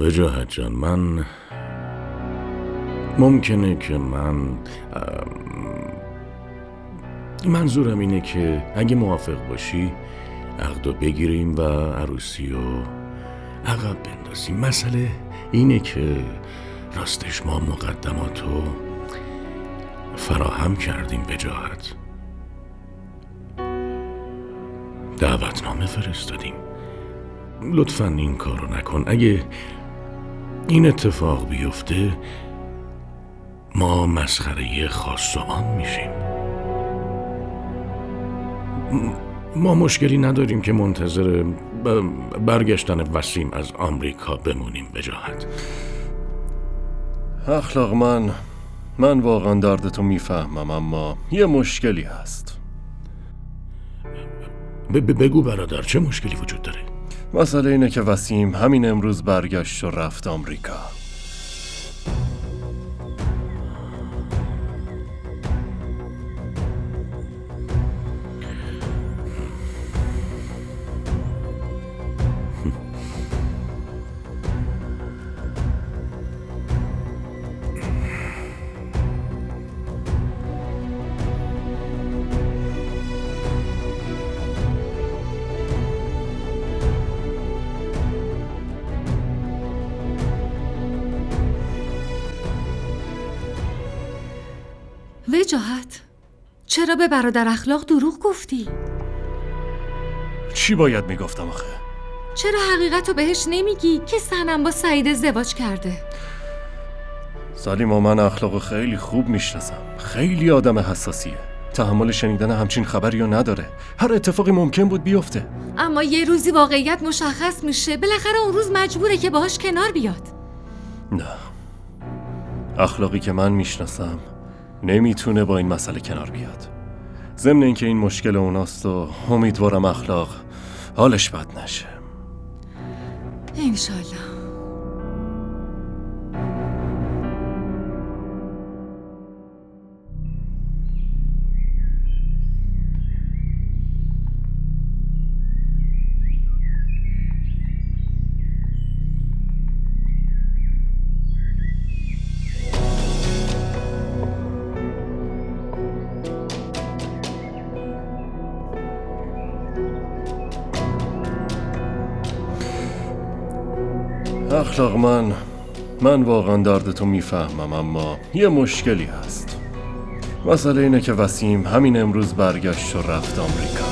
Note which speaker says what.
Speaker 1: وجاهت جان، ممکنه که منظورم اینه که اگه موافق باشی عقدو بگیریم و عروسی رو عقب بندازیم. مسئله اینه که راستش ما مقدماتو فراهم کردیم وجاهت، دعوتنامه فرستادیم. لطفاً این کارو نکن. اگه این اتفاق بیفته ما مسخره خاص و عام میشیم. ما مشکلی نداریم که منتظر برگشتن وسیم از آمریکا بمونیم وجاهت.
Speaker 2: اخلاق، من واقعا دردتو میفهمم، اما یه مشکلی هست.
Speaker 1: بگو برادر، چه مشکلی وجود داره؟
Speaker 2: مسئله اینه که وسیم همین امروز برگشت و رفت آمریکا.
Speaker 3: وجاهت، چرا به برادر اخلاق دروغ گفتی؟
Speaker 2: چی باید میگفتم آخه؟
Speaker 3: چرا حقیقتو بهش نمیگی که صنم با سعید ازدواج کرده؟
Speaker 2: سلیما، من اخلاقو خیلی خوب میشناسم. خیلی آدم حساسیه. تحمل شنیدن همچین خبری رو نداره. هر اتفاقی ممکن بود بیفته.
Speaker 3: اما یه روزی واقعیت مشخص میشه. بالاخره اون روز مجبوره که باهاش کنار بیاد.
Speaker 2: نه، اخلاقی که من میشناسم نمیتونه با این مسئله کنار بیاد. ضمن اینکه این مشکل اوناست و امیدوارم اخلاق حالش بد نشه.
Speaker 3: انشالله.
Speaker 2: اخلاق، من واقعا دردتو میفهمم، اما یه مشکلی هست. مسئله اینه که وسیم همین امروز برگشت و رفت آمریکا.